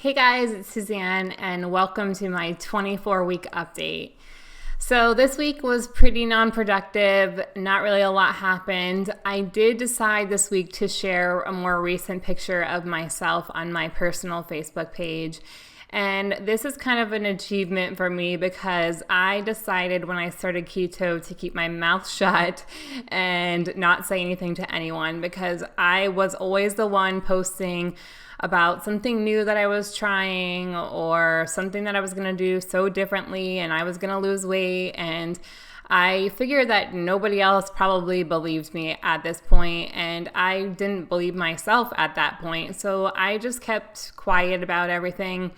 Hey guys, it's Suzanne and welcome to my 24-week update. So this week was pretty non-productive, not really a lot happened. I did decide this week to share a more recent picture of myself on my personal Facebook page. And this is kind of an achievement for me because I decided when I started keto to keep my mouth shut and not say anything to anyone because I was always the one posting about something new that I was trying or something that I was going to do so differently and I was going to lose weight. And I figured that nobody else probably believed me at this point, and I didn't believe myself at that point. So I just kept quiet about everything.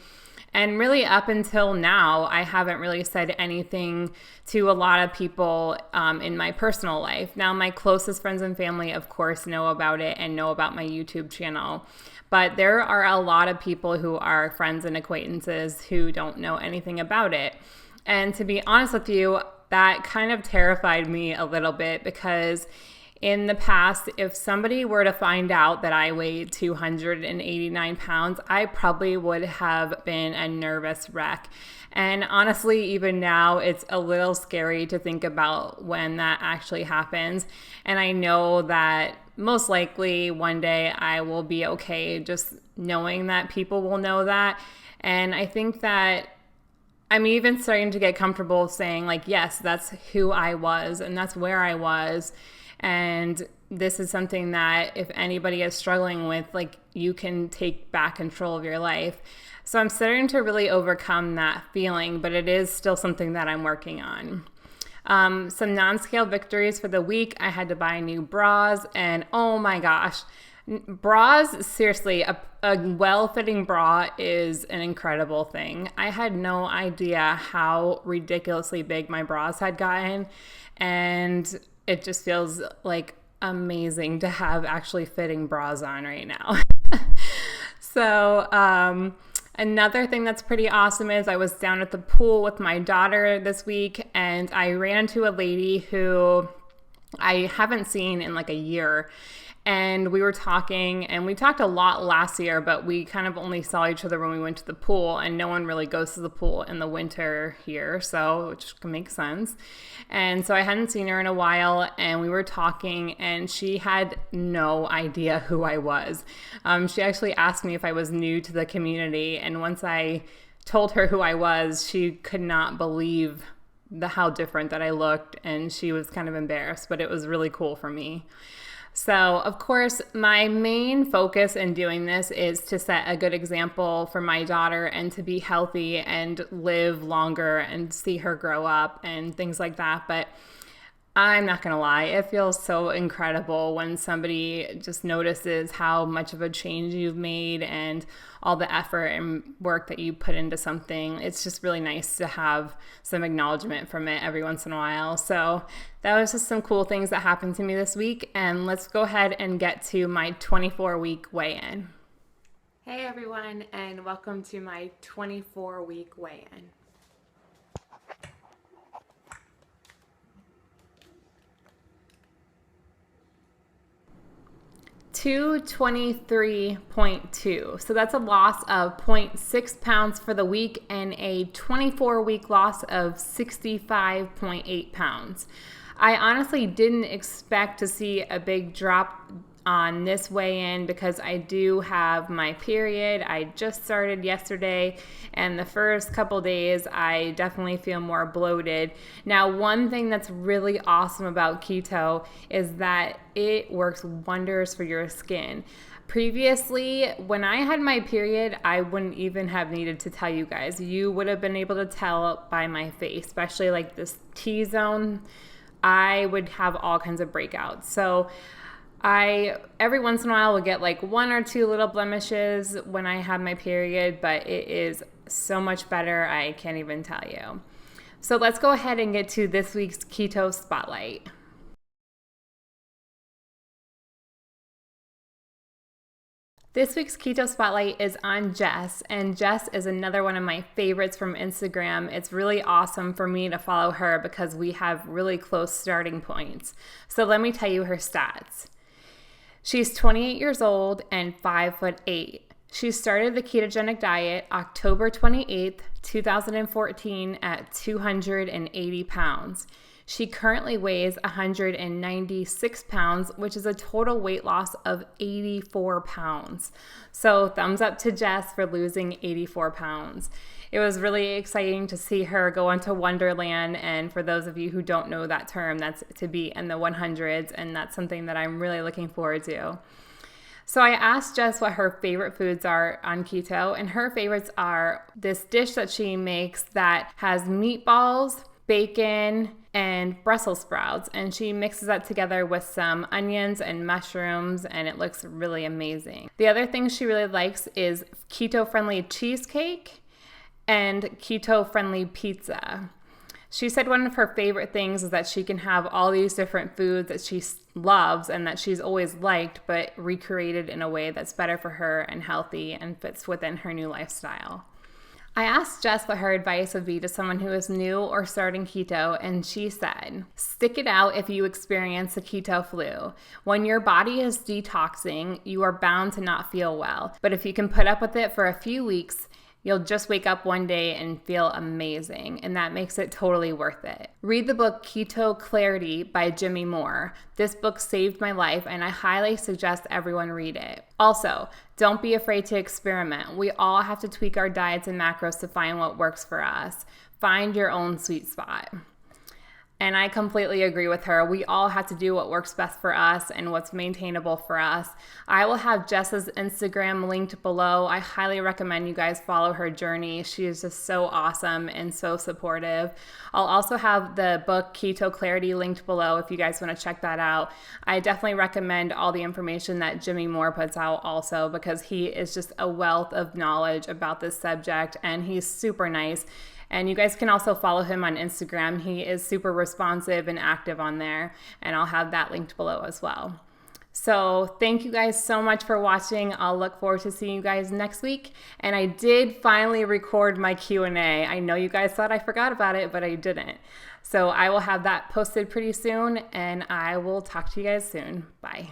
And really up until now, I haven't really said anything to a lot of people in my personal life. Now, my closest friends and family, of course, know about it and know about my YouTube channel. But there are a lot of people who are friends and acquaintances who don't know anything about it. And to be honest with you, that kind of terrified me a little bit because in the past, if somebody were to find out that I weighed 289 pounds, I probably would have been a nervous wreck. And honestly, even now, it's a little scary to think about when that actually happens. And I know that most likely one day I will be okay just knowing that people will know that. And I think that I'm even starting to get comfortable saying, like, yes, that's who I was and that's where I was. And this is something that if anybody is struggling with, like, you can take back control of your life. So I'm starting to really overcome that feeling, but it is still something that I'm working on. Some non-scale victories for the week. I had to buy new bras, and oh my gosh, bras, seriously, a well-fitting bra is an incredible thing. I had no idea how ridiculously big my bras had gotten, and it just feels like amazing to have actually fitting bras on right now. So another thing that's pretty awesome is I was down at the pool with my daughter this week and I ran into a lady who I haven't seen in like a year. And we were talking, and we talked a lot last year, but we kind of only saw each other when we went to the pool, and no one really goes to the pool in the winter here, so which can make sense. And so I hadn't seen her in a while, and we were talking, and she had no idea who I was. She actually asked me if I was new to the community, and once I told her who I was, she could not believe how different that I looked, and she was kind of embarrassed, but it was really cool for me. So, of course, my main focus in doing this is to set a good example for my daughter and to be healthy and live longer and see her grow up and things like that. But I'm not going to lie, it feels so incredible when somebody just notices how much of a change you've made and all the effort and work that you put into something. It's just really nice to have some acknowledgement from it every once in a while. So that was just some cool things that happened to me this week. And let's go ahead and get to my 24-week weigh-in. Hey everyone, and welcome to my 24-week weigh-in. 223.2. So that's a loss of 0.6 pounds for the week and a 24-week loss of 65.8 pounds. I honestly didn't expect to see a big drop on this weigh-in because I do have my period. I just started yesterday, and the first couple days I definitely feel more bloated. Now, one thing that's really awesome about keto is that it works wonders for your skin. Previously, when I had my period, I wouldn't even have needed to tell you guys. You would have been able to tell by my face, especially like this T-zone. I would have all kinds of breakouts. So I every once in a while will get like one or two little blemishes when I have my period, but it is so much better, I can't even tell you. So let's go ahead and get to this week's Keto Spotlight. This week's Keto Spotlight is on Jess, and Jess is another one of my favorites from Instagram. It's really awesome for me to follow her because we have really close starting points. So let me tell you her stats. She's 28 years old and 5'8". She started the ketogenic diet October 28th, 2014 at 280 pounds. She currently weighs 196 pounds, which is a total weight loss of 84 pounds. So thumbs up to Jess for losing 84 pounds. It was really exciting to see her go into Wonderland, and for those of you who don't know that term, that's to be in the 100s, and that's something that I'm really looking forward to. So I asked Jess what her favorite foods are on keto, and her favorites are this dish that she makes that has meatballs, bacon, and Brussels sprouts, and she mixes that together with some onions and mushrooms, and it looks really amazing. The other thing she really likes is keto-friendly cheesecake and keto-friendly pizza. She said one of her favorite things is that she can have all these different foods that she loves and that she's always liked, but recreated in a way that's better for her and healthy and fits within her new lifestyle. I asked Jess what her advice would be to someone who is new or starting keto, and she said, stick it out if you experience the keto flu. When your body is detoxing, you are bound to not feel well, but if you can put up with it for a few weeks, you'll just wake up one day and feel amazing, and that makes it totally worth it. Read the book Keto Clarity by Jimmy Moore. This book saved my life, and I highly suggest everyone read it. Also, don't be afraid to experiment. We all have to tweak our diets and macros to find what works for us. Find your own sweet spot. And I completely agree with her. We all have to do what works best for us and what's maintainable for us. I will have Jess's Instagram linked below. I highly recommend you guys follow her journey. She is just so awesome and so supportive. I'll also have the book Keto Clarity linked below if you guys want to check that out. I definitely recommend all the information that Jimmy Moore puts out also, because he is just a wealth of knowledge about this subject, and he's super nice. And you guys can also follow him on Instagram. He is super responsive and active on there, and I'll have that linked below as well. So thank you guys so much for watching. I'll look forward to seeing you guys next week. And I did finally record my Q&A. I know you guys thought I forgot about it, but I didn't. So I will have that posted pretty soon, and I will talk to you guys soon. Bye.